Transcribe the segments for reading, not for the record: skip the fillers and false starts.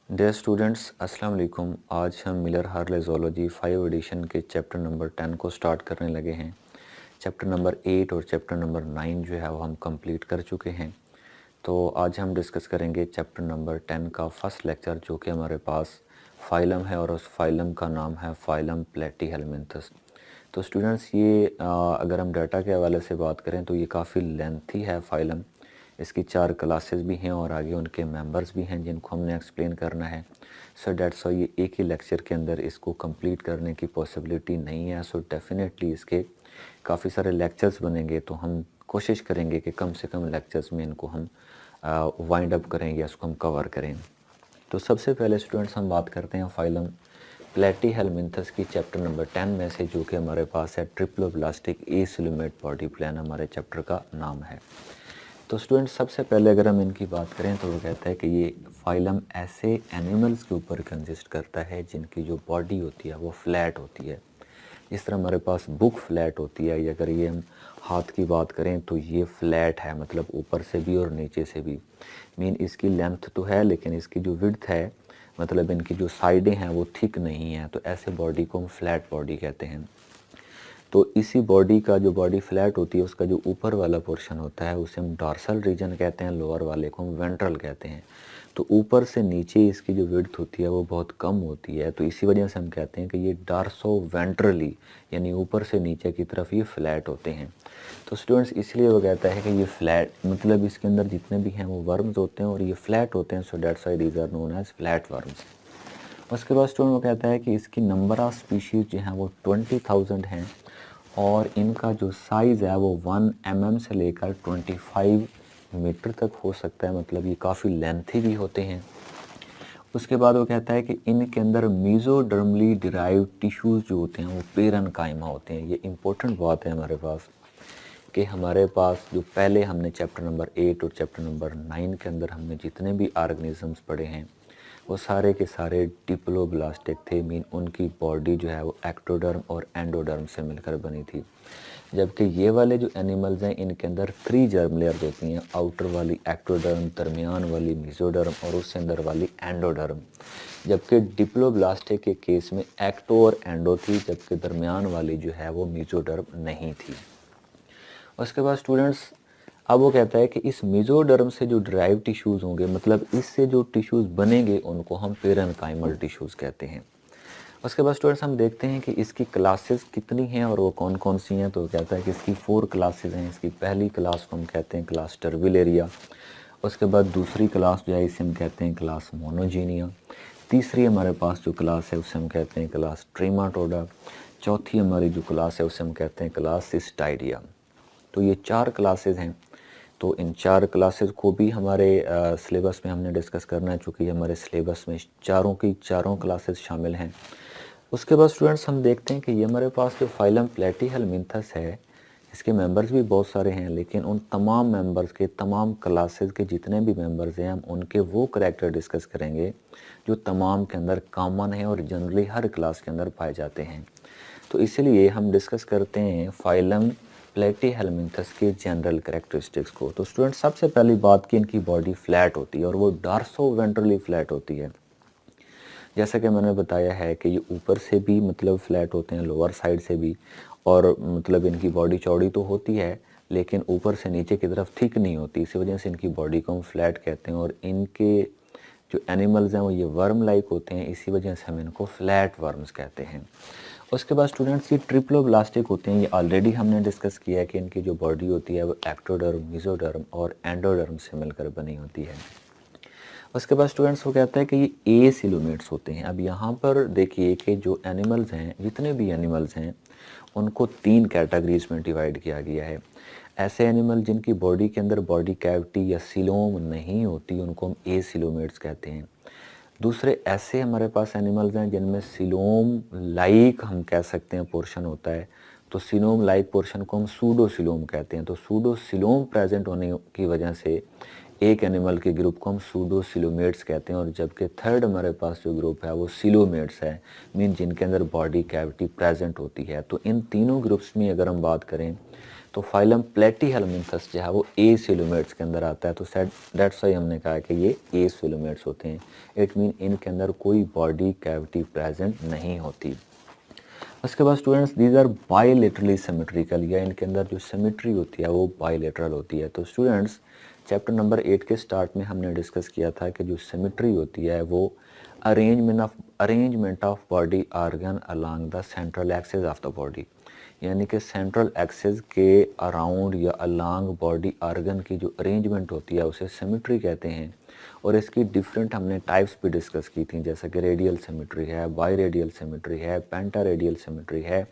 Dear students अस्सलाम वालेकुम। आज हम मिलर हार्ले ज़ूलॉजी 5 एडिशन के चैप्टर नंबर 10 को स्टार्ट करने लगे हैं। चैप्टर नंबर 8 और चैप्टर नंबर 9 जो है वो हम कंप्लीट कर चुके हैं। तो आज हम डिस्कस करेंगे चैप्टर नंबर 10 का फर्स्ट लेक्चर, जो कि हमारे पास फाइलम है और उस फाइलम का नाम है फाइलम प्लेटीहेलमिन्थस। तो स्टूडेंट्स ये अगर हम डाटा के हवाले से बात करें तो ये काफ़ी लेंथी है फाइलम। इसकी 4 क्लासेस भी हैं और आगे उनके मेंबर्स भी हैं जिनको हमने एक्सप्लेन करना है। सो डेट्स वाई ये एक ही लेक्चर के अंदर इसको कंप्लीट करने की पॉसिबिलिटी नहीं है। सो डेफिनेटली इसके काफ़ी सारे लेक्चर्स बनेंगे, तो हम कोशिश करेंगे कि कम से कम लेक्चर्स में इनको हम वाइंड अप करें या इसको हम कवर करें। तो सबसे पहले स्टूडेंट्स हम बात करते हैं फाइलम प्लेटीहेलमिन्थस की चैप्टर नंबर 10 में से, जो कि हमारे पास है ट्रिप्लोब्लास्टिक एसिलोमेट बॉडी प्लान हमारे चैप्टर का नाम है। तो स्टूडेंट्स सबसे पहले अगर हम इनकी बात करें तो वो कहता है कि ये फाइलम ऐसे एनिमल्स के ऊपर कंसिस्ट करता है जिनकी जो बॉडी होती है वो फ्लैट होती है। जिस तरह हमारे पास बुक फ्लैट होती है, या अगर ये हम हाथ की बात करें तो ये फ्लैट है, मतलब ऊपर से भी और नीचे से भी। मीन इसकी लेंथ तो है लेकिन इसकी जो विड्थ है, मतलब इनकी जो साइडें हैं वो थिक नहीं है। तो ऐसे बॉडी को हम फ्लैट बॉडी कहते हैं। तो इसी बॉडी का जो बॉडी फ्लैट होती है उसका जो ऊपर वाला पोर्शन होता है उसे हम डॉर्सल रीजन कहते हैं, लोअर वाले को हम वेंट्रल कहते हैं। तो ऊपर से नीचे इसकी जो विड्थ होती है वो बहुत कम होती है, तो इसी वजह से हम कहते हैं कि ये डार्सो वेंट्रली यानी ऊपर से नीचे की तरफ ये फ्लैट होते हैं। तो स्टूडेंट्स इसलिए वो कहता है कि ये फ्लैट, मतलब इसके अंदर जितने भी हैं वो वर्म्स होते हैं और ये फ्लैट होते हैं। So that's why these are known as flat worms. उसके बाद स्टूडेंट वो कहता है कि इसकी नंबर ऑफ़ स्पीशीज़ जो हैं वो 20,000 हैं और इनका जो साइज़ है वो 1 mm से लेकर 25 मीटर तक हो सकता है, मतलब ये काफ़ी लेंथी भी होते हैं। उसके बाद वो कहता है कि इनके अंदर मीज़ोडर्मली डिराइव्ड टिश्यूज़ जो होते हैं वो पेरेन्काइमा होते हैं। ये इंपॉर्टेंट बात है हमारे पास कि हमारे पास जो पहले हमने चैप्टर नंबर 8 और चैप्टर नंबर 9 के अंदर हमने जितने भी ऑर्गेनिजम्स पढ़े हैं वो सारे के सारे डिप्लोब्लास्टिक थे। मीन उनकी बॉडी जो है वो एक्टोडर्म और एंडोडर्म से मिलकर बनी थी। जबकि ये वाले जो एनिमल्स हैं इनके अंदर 3 जर्म लेयर्स होती हैं, आउटर वाली एक्टोडर्म, दरमियान वाली मीज़ोडर्म और उससे अंदर वाली एंडोडर्म। जबकि डिप्लोब्लास्टिक के केस में एक्टो और एंडो थी, जबकि दरमियान वाली जो है वो मीज़ोडर्म नहीं थी। उसके बाद स्टूडेंट्स अब वो कहता है कि इस मीज़ोडर्म से जो ड्राइव टिश्यूज़ होंगे, मतलब इससे जो टिश्यूज़ बनेंगे उनको हम पेरेन्काइमल टिश्यूज़ कहते हैं। उसके बाद स्टूडेंट्स हम देखते हैं कि इसकी क्लासेस कितनी हैं और वो कौन कौन सी हैं। तो वो कहता है कि इसकी 4 क्लासेस हैं। इसकी पहली क्लास को हम कहते हैं क्लास टर्बिलेरिया। उसके बाद दूसरी क्लास जो है इसे हम कहते हैं क्लास मोनोजीनिया। तीसरी हमारे पास जो क्लास है उसे हम कहते हैं क्लास ट्रीमाटोडा। चौथी हमारी जो क्लास है उसे हम कहते हैं क्लास सिस्टाइडिया। तो ये 4 क्लासेस हैं। तो इन 4 क्लासेस को भी हमारे सिलेबस में हमने डिस्कस करना है, चूँकि हमारे सिलेबस में चारों की चारों क्लासेस शामिल हैं। उसके बाद स्टूडेंट्स हम देखते हैं कि ये हमारे पास जो फाइलम प्लेटीहेलमिन्थस है इसके मेंबर्स भी बहुत सारे हैं, लेकिन उन तमाम मेंबर्स के, तमाम क्लासेस के जितने भी मेंबर्स हैं हम उनके वो करैक्टर डिस्कस करेंगे जो तमाम के अंदर कॉमन है और जनरली हर क्लास के अंदर पाए जाते हैं। तो इसीलिए हम डिस्कस करते हैं फाइलम प्लेटीहेलमिन्थस के जनरल कैरेक्टरिस्टिक्स को। तो स्टूडेंट सबसे पहली बात कि इनकी बॉडी फ्लैट होती है और वो डार्सो वेंट्रली फ्लैट होती है। जैसा कि मैंने बताया है कि ये ऊपर से भी मतलब फ्लैट होते हैं, लोअर साइड से भी, और मतलब इनकी बॉडी चौड़ी तो होती है लेकिन ऊपर से नीचे की तरफ थिक नहीं होती। इसी वजह से इनकी बॉडी को हम फ्लैट कहते हैं और इनके जो एनिमल्स हैं वो ये वर्म लाइक होते हैं, इसी वजह से हम इनको फ्लैट वर्म्स कहते हैं। उसके बाद स्टूडेंट्स ये ट्रिप्लोब्लास्टिक होते हैं। ये ऑलरेडी हमने डिस्कस किया है कि इनकी जो बॉडी होती है वो एक्टोडर्म, मीज़ोडर्म और एंडोडर्म से मिलकर बनी होती है। उसके बाद स्टूडेंट्स वो कहता है कि ये एसिलोमेट्स होते हैं। अब यहाँ पर देखिए कि जो एनिमल्स हैं, जितने भी एनिमल्स हैं उनको 3 कैटेगरीज में डिवाइड किया गया है। ऐसे एनिमल जिनकी बॉडी के अंदर बॉडी कैविटी या सिलोम नहीं होती उनको हम एसिलोमेट्स कहते हैं। दूसरे ऐसे हमारे पास एनिमल्स हैं जिनमें सिलोम लाइक हम कह सकते हैं पोर्शन होता है, तो सिलोम लाइक पोर्शन को हम सूडोसिलोम कहते हैं। तो सूडोसिलोम प्रेजेंट होने की वजह से एक एनिमल के ग्रुप को हम सूडोसिलोमेट्स कहते हैं, और जबकि थर्ड हमारे पास जो ग्रुप है वो सिलोमेट्स है, मीन जिनके अंदर बॉडी कैविटी प्रेजेंट होती है। तो इन तीनों ग्रुप्स में अगर हम बात करें तो फाइलम प्लेटीहेलमिन्थस जो है वो ए सिलोमेट्स के अंदर आता है। तो दैट्स वाई हमने कहा कि ये ए सिलोमेट्स होते हैं। इट मीन इनके अंदर कोई बॉडी कैविटी प्रेजेंट नहीं होती। उसके बाद students these are bilaterally symmetrical, या इनके अंदर जो सिमेट्री होती है वो बायलेटरल होती है। तो स्टूडेंट्स चैप्टर नंबर 8 के स्टार्ट में हमने डिस्कस किया था कि जो सिमेट्री होती है वो arrangement of body organ along the central axis of the body, यानी कि सेंट्रल एक्सिस के अराउंड या अलोंग बॉडी ऑर्गन की जो अरेंजमेंट होती है उसे सिमेट्री कहते हैं। और इसकी डिफरेंट हमने टाइप्स भी डिस्कस की थी, जैसे कि रेडियल सिमेट्री है, बाई रेडियल सिमेट्री है, पेंटा रेडियल सिमेट्री है,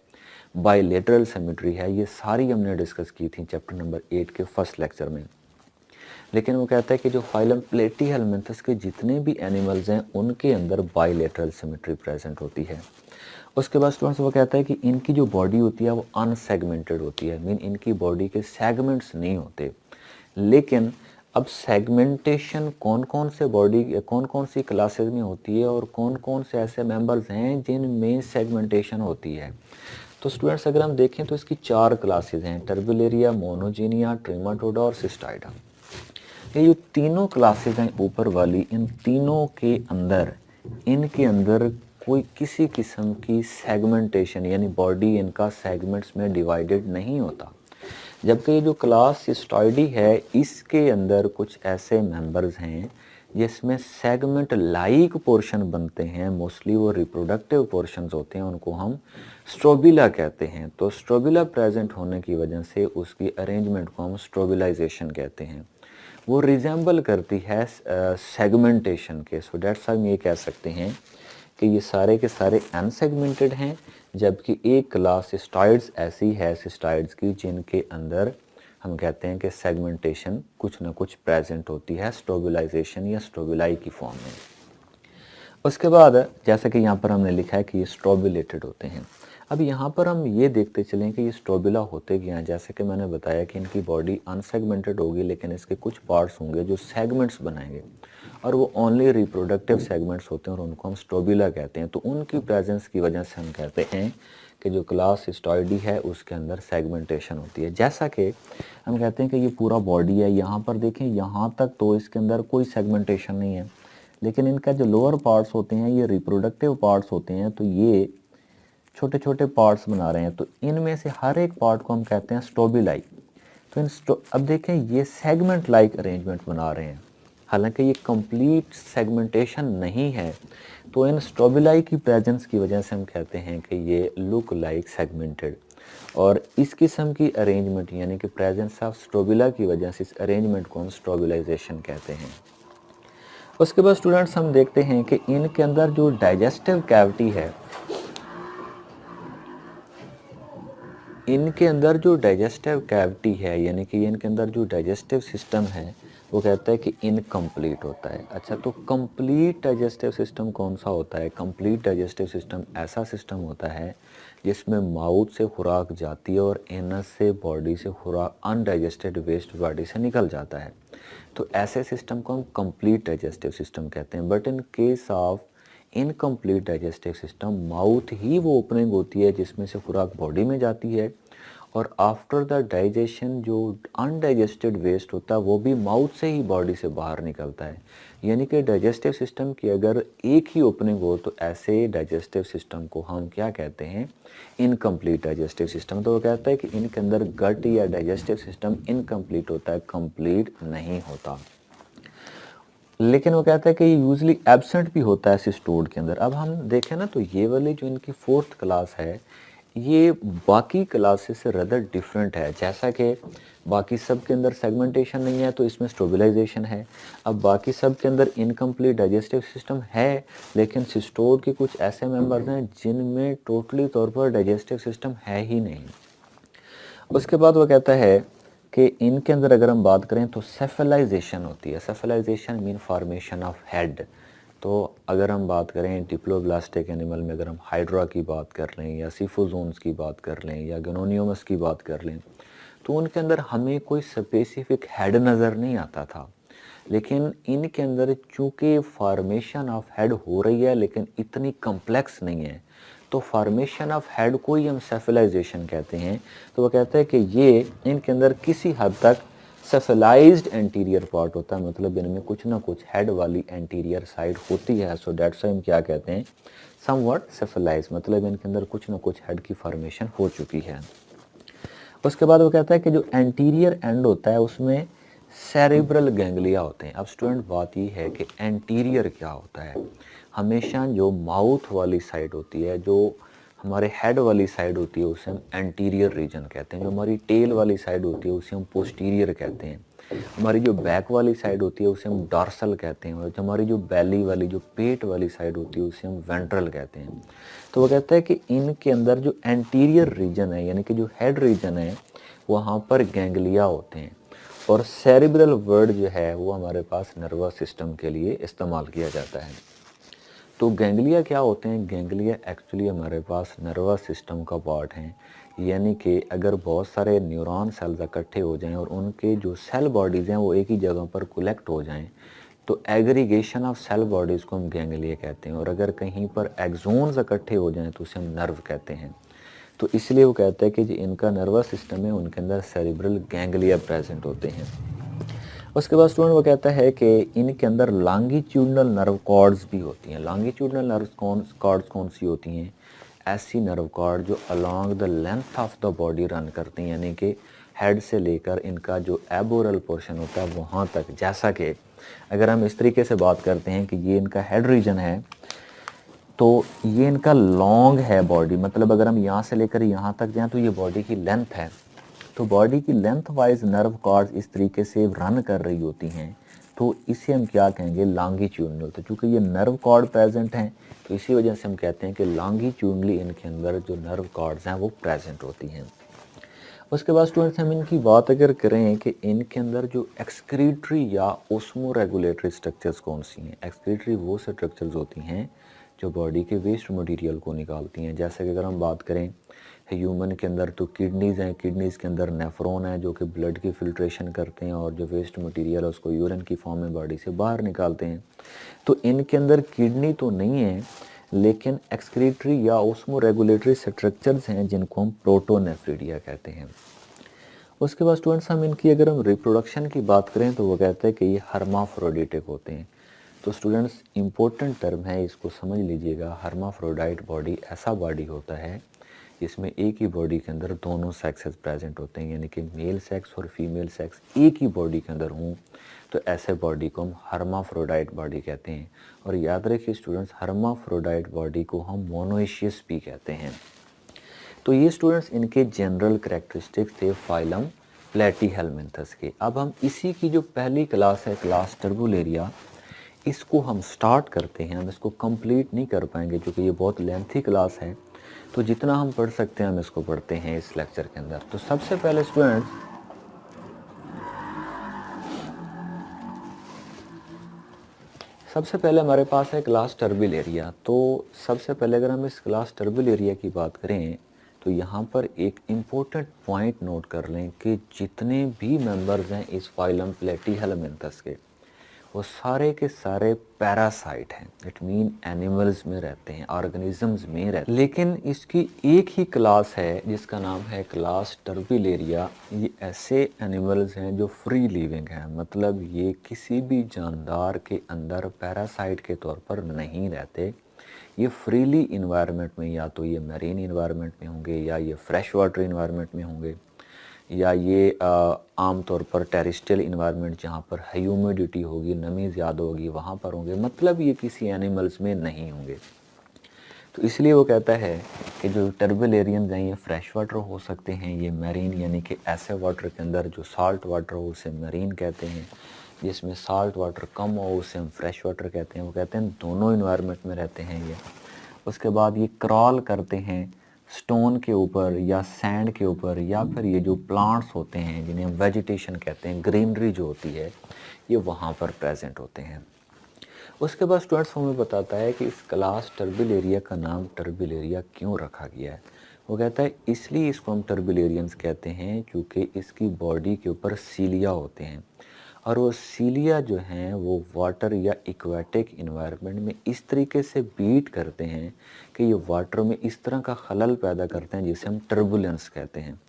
बाईलेटरल सिमेट्री है। ये सारी हमने डिस्कस की थी चैप्टर नंबर 8 के फर्स्ट लेक्चर में। लेकिन वो कहता है कि जो फाइलम प्लेटीहेलमिन्थस के जितने भी एनिमल्स हैं उनके अंदर बाईलेटरल सिमेट्री प्रेजेंट होती है। उसके बाद स्टूडेंट्स वो कहता है कि इनकी जो बॉडी होती है वो अनसेगमेंटेड होती है, मीन इनकी बॉडी के सेगमेंट्स नहीं होते। लेकिन अब सेगमेंटेशन कौन कौन से बॉडी कौन कौन सी क्लासेस में होती है और कौन कौन से ऐसे मेंबर्स हैं जिनमें सेगमेंटेशन होती है। तो स्टूडेंट्स अगर हम देखें तो इसकी 4 क्लासेस हैं, टर्बुलेरिया, मोनोजीनिया, ट्रिमाटोडा और सिस्टाइडा। ये जो तीनों क्लासेस हैं ऊपर वाली, इन तीनों के अंदर इनके अंदर कोई किसी किस्म की सेगमेंटेशन यानी बॉडी इनका सेगमेंट्स में डिवाइडेड नहीं होता। जबकि ये जो क्लास सिस्टॉइडी है इसके अंदर कुछ ऐसे मेंबर्स हैं जिसमें सेगमेंट लाइक पोर्शन बनते हैं, मोस्टली वो रिप्रोडक्टिव पोर्शंस होते हैं, उनको हम स्ट्रोबिला कहते हैं। तो स्ट्रोबिला प्रेजेंट होने की वजह से उसकी अरेंजमेंट को हम स्ट्रोबिलाइजेशन कहते हैं। वो रिजेंबल करती है सेगमेंटेशन के। सो डेट्स हम ये कह सकते हैं कि ये सारे के सारे अनसेगमेंटेड हैं, जबकि एक क्लास सिस्टॉइड्स ऐसी है सिस्टॉइड्स की जिनके अंदर हम कहते हैं कि सेगमेंटेशन कुछ ना कुछ प्रेजेंट होती है स्ट्रोबिलाइजेशन या स्ट्रोबिलाई की फॉर्म में। उसके बाद जैसे कि यहाँ पर हमने लिखा है कि ये स्ट्रोबिलेटेड होते हैं। अब यहाँ पर हम ये देखते चलें कि ये स्ट्रोबिला होते क्या हैं। जैसे कि मैंने बताया कि इनकी बॉडी अनसेगमेंटेड होगी, लेकिन इसके कुछ पार्ट्स होंगे जो सेगमेंट्स बनाएंगे और वो ओनली रिप्रोडक्टिव सेगमेंट्स होते हैं और उनको हम स्ट्रोबिला कहते हैं। तो उनकी प्रेजेंस की वजह से हम कहते हैं कि जो क्लास सिस्टॉइडी है उसके अंदर सेगमेंटेशन होती है। जैसा कि हम कहते हैं कि ये पूरा बॉडी है, यहाँ पर देखें यहाँ तक तो इसके अंदर कोई सेगमेंटेशन नहीं है, लेकिन इनका जो लोअर पार्ट्स होते हैं ये रिप्रोडक्टिव पार्ट्स होते हैं, तो ये छोटे छोटे पार्ट्स बना रहे हैं। तो इनमें से हर एक पार्ट को हम कहते हैं स्ट्रोबिलाई। तो अब देखें ये सेगमेंट लाइक अरेंजमेंट बना रहे हैं, हालांकि ये कंप्लीट सेगमेंटेशन नहीं है। तो इन स्ट्रोबिलाई की प्रेजेंस की वजह से हम कहते हैं कि ये लुक लाइक सेगमेंटेड। और इस किस्म की अरेंजमेंट यानी कि प्रेजेंस ऑफ स्ट्रोबिला की वजह से इस अरेंजमेंट को हम स्ट्रोबिलाइजेशन कहते हैं। उसके बाद स्टूडेंट्स हम देखते हैं कि इनके अंदर जो डाइजेस्टिव कैविटी है, इनके अंदर जो डाइजेस्टिव कैविटी है यानी कि इनके अंदर जो डाइजेस्टिव सिस्टम है वो कहता है कि इनकम्प्लीट होता है। अच्छा, तो कंप्लीट डाइजेस्टिव सिस्टम कौन सा होता है? कंप्लीट डाइजेस्टिव सिस्टम ऐसा सिस्टम होता है जिसमें माउथ से खुराक जाती है और एनस से बॉडी से खुराक अनडाइजेस्टेड वेस्ट बॉडी से निकल जाता है। तो ऐसे सिस्टम को हम कंप्लीट डाइजेस्टिव सिस्टम कहते हैं। But in case of incomplete digestive system, mouth ही वो ओपनिंग होती है जिसमें से खुराक बॉडी में जाती है और आफ्टर द डाइजेशन जो अनडाइजेस्टेड वेस्ट होता है वो भी माउथ से ही बॉडी से बाहर निकलता है। यानी कि डाइजेस्टिव सिस्टम की अगर एक ही ओपनिंग हो तो ऐसे डाइजेस्टिव सिस्टम को हम क्या कहते हैं? Incomplete digestive system. तो वो कहता है कि इनके अंदर गट या डाइजेस्टिव सिस्टम इनकम्प्लीट होता है, कंप्लीट नहीं होता। लेकिन वो कहता है कि ये यूजली एब्सेंट भी होता है सिस्टोड के अंदर। अब हम देखें ना तो ये वाली जो इनकी 4th क्लास है ये बाकी क्लासेस से रदर डिफरेंट है। जैसा कि बाकी सब के अंदर सेगमेंटेशन नहीं है तो इसमें स्ट्रोबिलाइजेशन है। अब बाकी सब के अंदर इनकम्प्लीट डाइजेस्टिव सिस्टम है, लेकिन सिस्टोड के कुछ ऐसे मेंबर्स हैं जिनमें टोटली तौर पर डाइजेस्टिव सिस्टम है ही नहीं। उसके बाद वो कहता है कि इनके अंदर अगर हम बात करें तो सेफलाइजेशन होती है। सेफलाइजेशन मीन फॉर्मेशन ऑफ हेड। तो अगर हम बात करें डिप्लोब्लास्टिक एनिमल में, अगर हम हाइड्रा की बात कर लें या सिफोजोन्स की बात कर लें या गनोनियोमस की बात कर लें, तो उनके अंदर हमें कोई स्पेसिफिक हेड नज़र नहीं आता था। लेकिन इनके अंदर चूँकि फॉर्मेशन ऑफ हेड हो रही है लेकिन इतनी कम्प्लेक्स नहीं है, तो फॉर्मेशन ऑफ हेड को ही हम सेफलाइजेशन कहते हैं। तो वो कहता है कि ये इनके अंदर किसी हद तक सेफलाइज्ड एंटीरियर पार्ट होता है, मतलब इनमें कुछ ना कुछ हेड वाली एंटीरियर साइड होती है। सो डेट्स व्हाई हम क्या कहते हैं, समवट सेफलाइज, मतलब इनके अंदर कुछ ना कुछ हेड की फॉर्मेशन हो चुकी है। उसके बाद वो कहता है कि जो एंटीरियर एंड होता है उसमें सेरेब्रल गैंग्लिया होते हैं। अब स्टूडेंट बात ये है कि एंटीरियर क्या होता है। हमेशा जो माउथ वाली साइड होती है, जो हमारे हेड वाली साइड होती है, उसे हम एंटीरियर रीजन कहते हैं। जो हमारी टेल वाली साइड होती है उसे हम पोस्टीरियर कहते हैं। हमारी जो बैक वाली साइड होती है उसे हम डॉर्सल कहते हैं। और जो हमारी जो बेली वाली, जो पेट वाली साइड होती है उसे हम वेंट्रल कहते हैं। तो वो कहता है कि इनके अंदर जो एंटीरियर रीजन है, यानी कि जो हेड रीजन है, वहाँ पर गैंग्लिया होते हैं। और सेरिब्रल वर्ड जो है वो हमारे पास नर्वस सिस्टम के लिए इस्तेमाल किया जाता है। तो गैंग्लिया क्या होते हैं, गैंग्लिया एक्चुअली हमारे पास नर्वस सिस्टम का पार्ट हैं। यानी कि अगर बहुत सारे न्यूरॉन सेल्स इकट्ठे हो जाएं और उनके जो सेल बॉडीज़ हैं वो एक ही जगह पर कलेक्ट हो जाएं, तो एग्रीगेशन ऑफ सेल बॉडीज़ को हम गैंग्लिया कहते हैं। और अगर कहीं पर एक्सोन्स इकट्ठे हो जाएं तो उसे हम नर्व कहते हैं। तो इसलिए वो कहते हैं कि जो इनका नर्वस सिस्टम है उनके अंदर सेरिब्रल गैंग्लिया प्रेजेंट होते हैं। उसके बाद स्टूडेंट वो कहता है कि इनके अंदर लॉन्गिट्यूडनल नर्व कॉर्ड्स भी होती हैं। लॉन्गिट्यूडनल नर्व कॉर्ड्स कौन सी होती हैं, ऐसी नर्व कॉर्ड जो along the length of the body run करती हैं, यानी कि हेड से लेकर इनका जो एबोरल पोर्शन होता है वहाँ तक। जैसा कि अगर हम इस तरीके से बात करते हैं कि ये इनका हेड रीजन है, तो ये इनका लॉन्ग है बॉडी, मतलब अगर हम यहाँ से लेकर यहाँ तक जाएँ तो ये बॉडी की लेंथ है। तो बॉडी की लेंथ वाइज नर्व कॉर्ड्स इस तरीके से रन कर रही होती हैं, तो इसे हम क्या कहेंगे, लॉन्गिट्यूडनल। तो चूँकि ये नर्व कॉर्ड प्रेजेंट हैं तो इसी वजह से हम कहते हैं कि लॉन्गिट्यूडनली इनके अंदर जो नर्व कॉर्ड्स हैं वो प्रेजेंट होती हैं। उसके बाद स्टूडेंट्स हम इनकी बात अगर करें कि इनके अंदर जो एक्सक्रीटरी या ओस्मो रेगुलेटरी स्ट्रक्चर्स कौन सी हैं। एक्सक्रीटरी वो स्ट्रक्चर्स होती हैं जो बॉडी के वेस्ट मटेरियल को निकालती हैं। जैसे कि अगर हम बात करें ह्यूमन के अंदर तो किडनीज़ हैं, किडनीज़ के अंदर नेफ्रॉन है जो कि ब्लड की फिल्ट्रेशन करते हैं और जो वेस्ट मटेरियल है उसको यूरिन की फॉर्म में बॉडी से बाहर निकालते हैं। तो इनके अंदर किडनी तो नहीं है, लेकिन एक्सक्रीटरी या ओस्मो रेगुलेटरी स्ट्रक्चर्स हैं जिनको हम प्रोटोनेफ्रिडिया कहते हैं। उसके बाद स्टूडेंट्स हम इनकी अगर हम रिप्रोडक्शन की बात करें तो वो कहते हैं कि ये हर्माफ्रोडिटिक होते हैं। तो स्टूडेंट्स इम्पोर्टेंट टर्म है, इसको समझ लीजिएगा। हर्माफ्रोडाइट बॉडी ऐसा बॉडी होता है जिसमें एक ही बॉडी के अंदर दोनों सेक्सेस प्रेजेंट होते हैं, यानी कि मेल सेक्स और फीमेल सेक्स एक ही बॉडी के अंदर हों, तो ऐसे बॉडी को हम हर्माफ्रोडाइट बॉडी कहते हैं। और याद रखिए स्टूडेंट्स, हर्माफ्रोडाइट बॉडी को हम मोनोइशियस भी कहते हैं। तो ये स्टूडेंट्स इनके जनरल करेक्टरिस्टिक्स थे फाइलम प्लेटीहेलमिन्थस के। अब हम इसी की जो पहली क्लास है, क्लास टर्बुलेरिया, इसको हम स्टार्ट करते हैं। हम इसको कंप्लीट नहीं कर पाएंगे क्योंकि ये बहुत लेंथी क्लास है, तो जितना हम पढ़ सकते हैं हम इसको पढ़ते हैं इस लेक्चर के अंदर। तो सबसे पहले स्टूडेंट्स हमारे पास है क्लास टर्बुलेरिया। तो सबसे पहले अगर हम इस क्लास टर्बुलेरिया की बात करें तो यहाँ पर एक इम्पोर्टेंट पॉइंट नोट कर लें कि जितने भी मेंबर्स हैं इस फाइलम प्लेटीहेलमिन्थस के, वो सारे के सारे पैरासाइट हैं। इट मीन एनिमल्स में रहते हैं, ऑर्गेनिजम्स में रहते हैं। लेकिन इसकी एक ही क्लास है जिसका नाम है क्लास टर्बुलेरिया। ये ऐसे एनिमल्स हैं जो फ्री लिविंग हैं, मतलब ये किसी भी जानदार के अंदर पैरासाइट के तौर पर नहीं रहते। ये फ्रीली इन्वायरमेंट में, या तो ये मैरीन इन्वायरमेंट में होंगे, या ये फ्रेश वाटर इन्वायरमेंट में होंगे, या ये आम तौर पर टेरेस्ट्रियल इन्वायरमेंट जहाँ पर ह्यूमिडिटी होगी, नमी ज़्यादा होगी, वहाँ पर होंगे। मतलब ये किसी एनिमल्स में नहीं होंगे। तो इसलिए वो कहता है कि जो टर्बुलेरियंस हैं ये फ्रेश वाटर हो सकते हैं, ये मैरीन यानी कि ऐसे वाटर के अंदर जो साल्ट वाटर हो उसे मैरीन कहते हैं, जिसमें साल्ट वाटर कम हो उसे हम फ्रेश वाटर कहते हैं। वो कहते हैं दोनों इन्वायरमेंट में रहते हैं ये। उसके बाद ये क्रॉल करते हैं स्टोन के ऊपर या सैंड के ऊपर, या फिर ये जो प्लांट्स होते हैं जिन्हें हम वेजिटेशन कहते हैं, ग्रीनरी जो होती है, ये वहाँ पर प्रेजेंट होते हैं। उसके बाद स्टूडेंट्स हमें बताता है कि इस क्लास टर्बुलेरिया का नाम टर्बुलेरिया क्यों रखा गया है। वो कहता है इसलिए इसको हम टर्बुलेरियंस कहते हैं क्योंकि इसकी बॉडी के ऊपर सीलिया होते हैं। और वो सीलिया जो हैं वो वाटर या एक्वाटिक इन्वायरमेंट में इस तरीके से बीट करते हैं कि ये वाटर में इस तरह का खलल पैदा करते हैं जिसे हम टर्बुलेंस कहते हैं।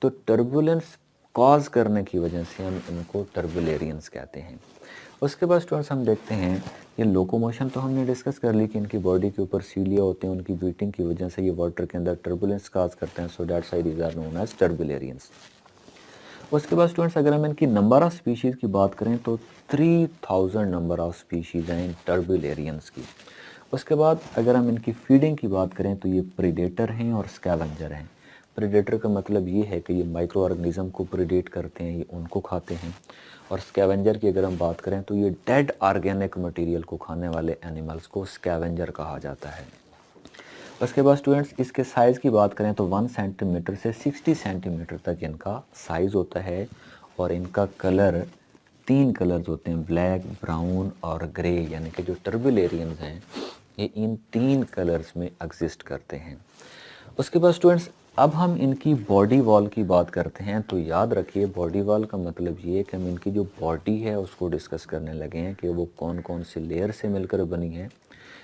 तो टर्बुलेंस कॉज करने की वजह से हम इनको टर्बुलेरियंस कहते हैं। उसके बाद स्टूडेंट्स हम देखते हैं ये लोकोमोशन तो हमने डिस्कस कर ली कि इनकी बॉडी के ऊपर सीलिया होते हैं, उनकी बीटिंग की वजह से ये वाटर के अंदर टर्बुलेंस कॉज करते हैं, so that's why these are known as turbellarians. उसके बाद स्टूडेंट्स अगर हम इनकी नंबर ऑफ़ स्पीशीज़ की बात करें तो 3000 नंबर ऑफ़ स्पीशीज़ हैं इन टर्बुलेरियंस की। उसके बाद अगर हम इनकी फीडिंग की बात करें तो ये प्रीडेटर हैं और स्कैवेंजर हैं। प्रीडेटर का मतलब ये है कि ये माइक्रो ऑर्गेनिज्म को प्रीडेट करते हैं, ये उनको खाते हैं। और स्कैवेंजर की अगर हम बात करें तो ये डेड ऑर्गेनिक मटेरियल को खाने वाले एनिमल्स को स्कैवेंजर कहा जाता है। उसके बाद स्टूडेंट्स इसके साइज़ की बात करें तो 1 सेंटीमीटर से 60 सेंटीमीटर तक इनका साइज़ होता है और इनका कलर 3 कलर्स होते हैं, ब्लैक, ब्राउन और ग्रे, यानी कि जो टर्बुलेरियंस हैं ये इन 3 कलर्स में एग्जिस्ट करते हैं। उसके बाद स्टूडेंट्स अब हम इनकी बॉडी वॉल की बात करते हैं। तो याद रखिए बॉडी वॉल का मतलब ये है कि हम इनकी जो बॉडी है उसको डिस्कस करने लगे हैं कि वो कौन कौन सी लेयर से मिलकर बनी है,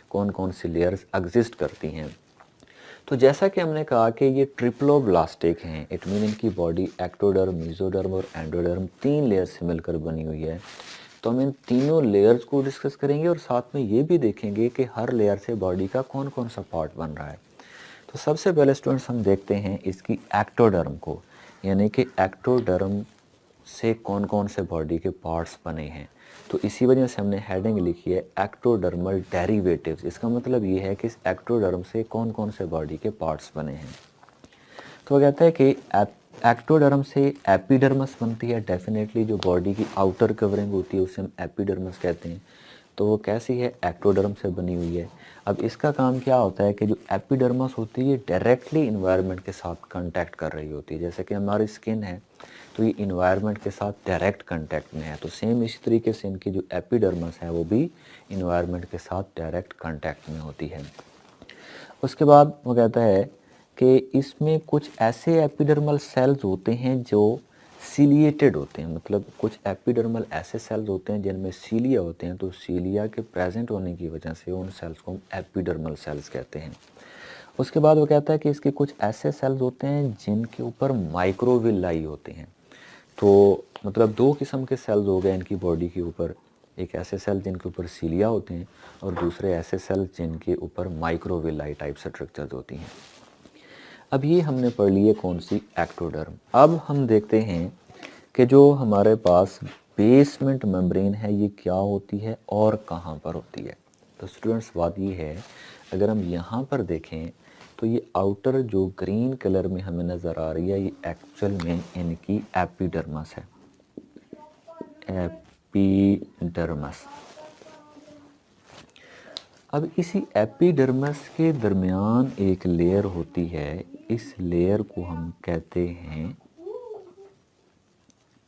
कौन कौन सी लेयर्स एग्जिस्ट करती हैं। तो जैसा कि हमने कहा कि ये ट्रिप्लोब्लास्टिक हैं, इट मीन इनकी बॉडी एक्टोडर्म, मेसोडर्म और एंडोडर्म 3 लेयर से मिलकर बनी हुई है। तो हम इन तीनों लेयर्स को डिस्कस करेंगे और साथ में ये भी देखेंगे कि हर लेयर से बॉडी का कौन कौन सा पार्ट बन रहा है। तो सबसे पहले स्टूडेंट्स हम देखते हैं इसकी एक्टोडर्म को, यानी कि एक्टोडर्म से कौन कौन से बॉडी के पार्ट्स बने हैं। तो इसी वजह से हमने हेडिंग लिखी है एक्टोडर्मल डेरिवेटिव्स। इसका मतलब ये है कि इस एक्टोडर्म से कौन कौन से बॉडी के पार्ट्स बने हैं। तो वो कहता है कि एक्टोडर्म से एपिडर्मस बनती है। डेफिनेटली जो बॉडी की आउटर कवरिंग होती है उसे हम एपिडर्मस कहते हैं। तो वो कैसी है, एक्टोडर्म से बनी हुई है। अब इसका काम क्या होता है कि जो एपिडर्मस होती है ये डायरेक्टली इन्वायरमेंट के साथ कांटेक्ट कर रही होती है। जैसे कि हमारी स्किन है तो ये इन्वायरमेंट के साथ डायरेक्ट कांटेक्ट में है, तो सेम इसी तरीके से इनकी जो एपिडर्मस है वो भी इन्वायरमेंट के साथ डायरेक्ट कांटेक्ट में होती है। उसके बाद वो कहता है कि इसमें कुछ ऐसे एपिडर्मल सेल्स होते हैं जो सीलिएटेड होते हैं, मतलब कुछ एपिडर्मल ऐसे सेल्स होते हैं जिनमें सीलिया होते हैं। तो सीलिया के प्रेजेंट होने की वजह से उन सेल्स को हम एपिडर्मल सेल्स कहते हैं। उसके बाद वो कहता है कि इसके कुछ ऐसे सेल्स होते हैं जिनके ऊपर माइक्रोविलाई होते हैं। तो मतलब 2 किस्म के सेल्स हो गए इनकी बॉडी के ऊपर, एक ऐसे सेल जिनके ऊपर सीलिया होते हैं और दूसरे ऐसे सेल जिनके ऊपर माइक्रोविलाई टाइप स्ट्रक्चर्स होती हैं। अब ये हमने पढ़ ली है कौन सी, एक्टोडर्म। अब हम देखते हैं कि जो हमारे पास बेसमेंट मेम्ब्रेन है ये क्या होती है और कहाँ पर होती है। तो स्टूडेंट्स बात ये है, अगर हम यहाँ पर देखें तो ये आउटर जो ग्रीन कलर में हमें नज़र आ रही है ये एक्चुअल में इनकी एपिडर्मस है, एपिडर्मस। अब इसी एपिडर्मस के दरमियान एक लेयर होती है, इस लेयर को हम कहते हैं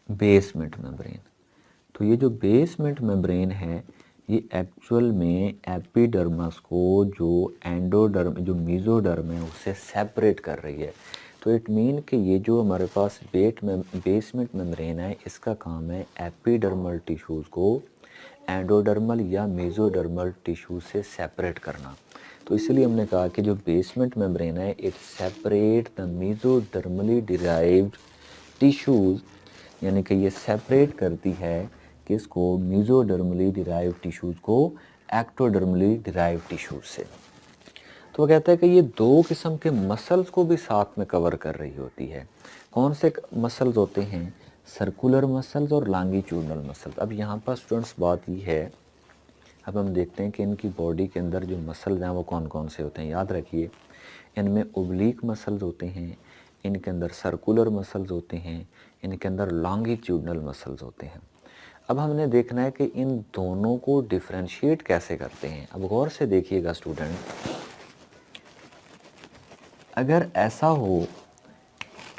बेसमेंट मेम्ब्रेन। तो ये जो बेसमेंट मेम्ब्रेन है ये एक्चुअल में एपिडर्मस को जो एंडोडर्म, जो मेसोडर्म है उससे सेपरेट कर रही है। तो इट मीन कि ये जो हमारे पास बेसमेंट मेम्ब्रेन है इसका काम है एपिडर्मल टिश्यूज़ को एंडोडर्मल या मेसोडर्मल टिश्यू से सेपरेट करना। तो इसलिए हमने कहा कि जो बेसमेंट मेम्ब्रेन है it separate the मेसोडर्मली derived tissues, यानी कि ये सेपरेट करती है किसको, मेसोडर्मली डिराइव्ड टिश्यूज़ को एक्टोडर्मली डिराइव्ड टिश्यूज़ से। तो वो कहता है कि ये 2 किस्म के मसल्स को भी साथ में कवर कर रही होती है। कौन से मसल्स होते हैं, सर्कुलर मसल्स और लॉन्गिट्यूडनल मसल्स। अब यहाँ पर स्टूडेंट्स बात ये है, अब हम देखते हैं कि इनकी बॉडी के अंदर जो मसल्स हैं वो कौन कौन से होते हैं। याद रखिए इनमें ओब्लिक मसल्स होते हैं, इनके अंदर सर्कुलर मसल्स होते हैं, इनके अंदर लॉन्गिट्यूडनल मसल्स होते हैं। अब हमने देखना है कि इन दोनों को डिफ्रेंशिएट कैसे करते हैं। अब गौर से देखिएगा स्टूडेंट, अगर ऐसा हो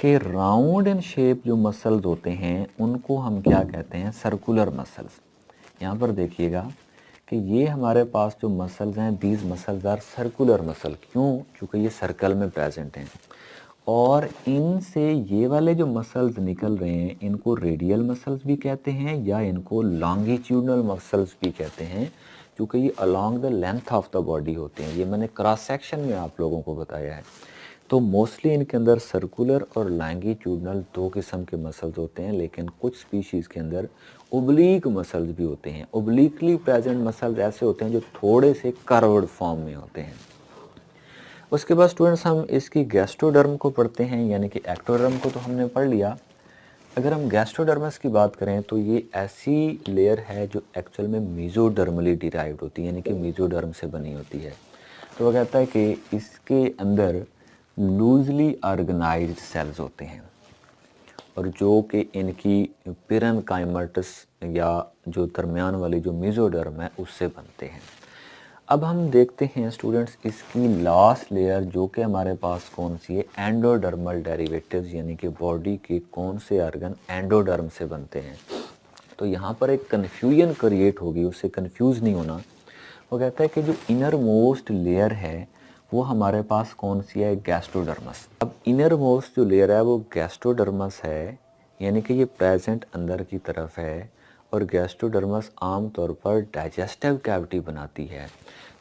कि राउंड इन शेप जो मसल्स होते हैं उनको हम क्या कहते हैं, सर्कुलर मसल्स। यहाँ पर देखिएगा कि ये हमारे पास जो मसल्स हैं, these muscles are circular muscle. क्यों, क्योंकि ये सर्कल में प्रेजेंट हैं। और इनसे ये वाले जो मसल्स निकल रहे हैं इनको रेडियल मसल्स भी कहते हैं या इनको लॉन्गिट्यूडनल मसल्स भी कहते हैं, क्योंकि ये along the length of the body होते हैं। ये मैंने क्रॉस सेक्शन में आप लोगों को बताया है। तो मोस्टली इनके अंदर सर्कुलर और लॉन्गिट्यूडनल दो किस्म के मसल्स होते हैं, लेकिन कुछ स्पीशीज़ के अंदर ओब्लीक मसल्स भी होते हैं। ओब्लीकली प्रेजेंट मसल्स ऐसे होते हैं जो थोड़े से कर्व्ड फॉर्म में होते हैं। उसके बाद स्टूडेंट्स हम इसकी गैस्ट्रोडर्म को पढ़ते हैं, यानी कि एक्टोडर्म को तो हमने पढ़ लिया। अगर हम गैस्ट्रोडर्मस की बात करें तो ये ऐसी लेयर है जो एक्चुअल में मेसोडर्मली डिराइव्ड होती है, यानी कि मेसोडर्म से बनी होती है। तो वो कहता है कि इसके अंदर लूजली ऑर्गेनाइज्ड सेल्स होते हैं और जो कि इनकी पेरेन्काइमटस या जो दरमियान वाली जो मेसोडर्म है उससे बनते हैं। अब हम देखते हैं स्टूडेंट्स इसकी लास्ट लेयर जो कि हमारे पास कौन सी है, एंडोडर्मल डेरिवेटिव्स, यानी कि बॉडी के कौन से ऑर्गन एंडोडर्म से बनते हैं। तो यहाँ पर एक कन्फ्यूजन क्रिएट होगी, उससे कंफ्यूज नहीं होना। वो कहता है कि जो इनर मोस्ट लेयर है वो हमारे पास कौन सी है, गैस्ट्रोडर्मस। अब इनर मोस्ट जो लेयर है वो गैस्ट्रोडर्मस है, यानी कि ये प्रेजेंट अंदर की तरफ है और गैस्ट्रोडर्मस आमतौर पर डाइजेस्टिव कैविटी बनाती है।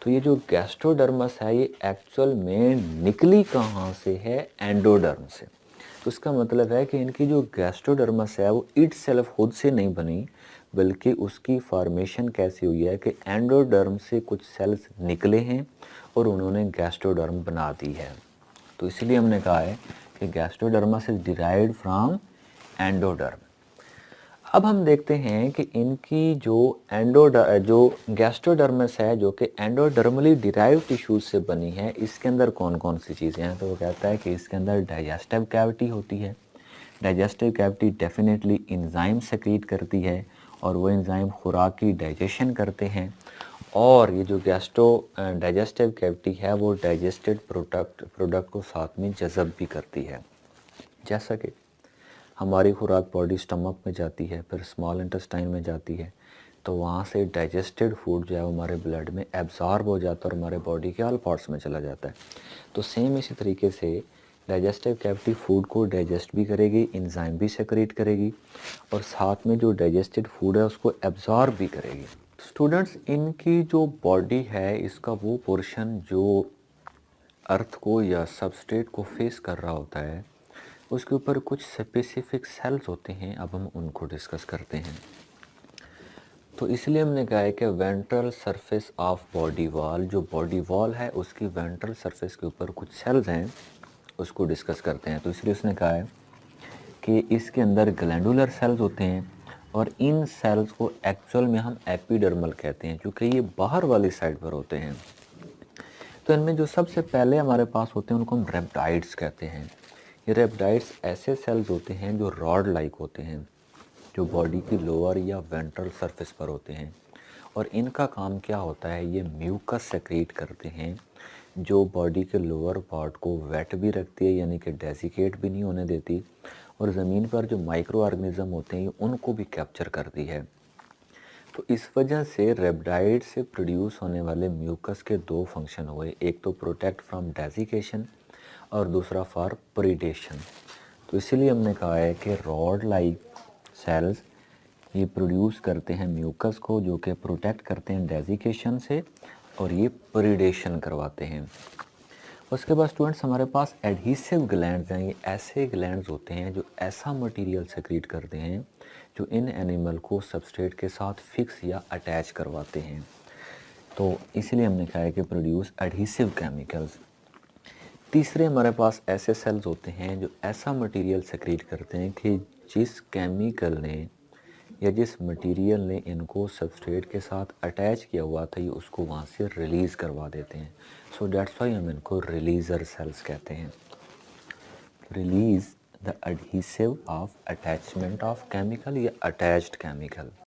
तो ये जो गैस्ट्रोडर्मस है ये एक्चुअल में निकली कहाँ से है, एंडोडर्म से। तो इसका मतलब है कि इनकी जो गैस्ट्रोडर्मस है वो इट सेल्फ खुद से नहीं बनी, बल्कि उसकी फॉर्मेशन कैसी हुई है कि एंडोडर्म से कुछ सेल्स निकले हैं और उन्होंने गैस्ट्रोडर्म बना दी है। तो इसलिए हमने कहा है कि गैस्ट्रोडर्मस इज डिराइव्ड फ्रॉम एंडोडर्म। अब हम देखते हैं कि इनकी जो गैस्ट्रोडर्मस है जो कि एंडोडर्मली डिराइव्ड टिश्यूज से बनी है, इसके अंदर कौन कौन सी चीज़ें हैं। तो वो कहता है कि इसके अंदर डाइजेस्टिव कैविटी होती है। Digestive cavity definitely enzyme secrete करती है और वो एंजाइम खुराक की डाइजेशन करते हैं। और ये जो डाइजेस्टिव कैविटी है वो डाइजेस्टेड प्रोडक्ट को साथ में जज़ब भी करती है। जैसा कि हमारी खुराक बॉडी स्टमक में जाती है, फिर स्मॉल इंटेस्टाइन में जाती है, तो वहाँ से डाइजेस्टेड फूड जो है हमारे ब्लड में एब्जॉर्ब हो जाता है और हमारे बॉडी के ऑल पार्ट्स में चला जाता है। तो सेम इसी तरीके से डाइजेस्टिव कैविटी फूड को डाइजेस्ट भी करेगी, एंजाइम भी सेक्रेट करेगी और साथ में जो डाइजेस्टेड फूड है उसको एब्जॉर्ब भी करेगी। स्टूडेंट्स, इनकी जो बॉडी है इसका वो पोर्शन जो अर्थ को या सबस्ट्रेट को फेस कर रहा होता है उसके ऊपर कुछ स्पेसिफिक सेल्स होते हैं। अब हम उनको डिस्कस करते हैं। तो इसलिए हमने कहा है कि ventral surface of body wall, जो बॉडी वॉल है उसकी वेंट्रल सरफेस के ऊपर कुछ सेल्स हैं, उसको डिस्कस करते हैं। तो इसलिए उसने कहा है कि इसके अंदर ग्लैंडुलर सेल्स होते हैं और इन सेल्स को एक्चुअल में हम एपिडर्मल कहते हैं क्योंकि ये बाहर वाली साइड पर होते हैं। तो इनमें जो सबसे पहले हमारे पास होते हैं उनको हम रेप्टाइड्स कहते हैं। ये रेप्टाइड्स ऐसे सेल्स होते हैं जो रॉड लाइक होते हैं, जो बॉडी की लोअर या वेंट्रल सरफेस पर होते हैं। और इनका काम क्या होता है, ये म्यूकस सेक्रेट करते हैं जो बॉडी के लोअर पार्ट को वेट भी रखती है, यानी कि डेसिकेट भी नहीं होने देती, और ज़मीन पर जो माइक्रो ऑर्गेनिज्म होते हैं उनको भी कैप्चर करती है। तो इस वजह से रेप्टाइड से प्रोड्यूस होने वाले म्यूकस के दो फंक्शन हुए, एक तो प्रोटेक्ट फ्रॉम डेसिकेशन और दूसरा फॉर प्रीडेशन। तो इसीलिए हमने कहा है कि रॉड लाइक सेल्स ये प्रोड्यूस करते हैं म्यूकस को जो कि प्रोटेक्ट करते हैं डेसिकेशन से और ये प्रीडेशन करवाते हैं। उसके बाद स्टूडेंट्स हमारे पास एडहीसिव ग्लैंड्स हैं। ये ऐसे ग्लैंड्स होते हैं जो ऐसा मटेरियल सेक्रेट करते हैं जो इन एनिमल को सबस्ट्रेट के साथ फिक्स या अटैच करवाते हैं। तो इसलिए हमने कहा है कि प्रोड्यूस एडहीसिव केमिकल्स। तीसरे हमारे पास ऐसे सेल्स होते हैं जो ऐसा मटेरियल सेक्रेट करते हैं कि जिस केमिकल ने या जिस मटेरियल ने इनको सबस्ट्रेट के साथ अटैच किया हुआ था ये उसको वहाँ से रिलीज़ करवा देते हैं। सो दैट्स वाई हम इनको रिलीज़र सेल्स कहते हैं। Release the adhesive of attachment of chemical या अटैच्ड केमिकल।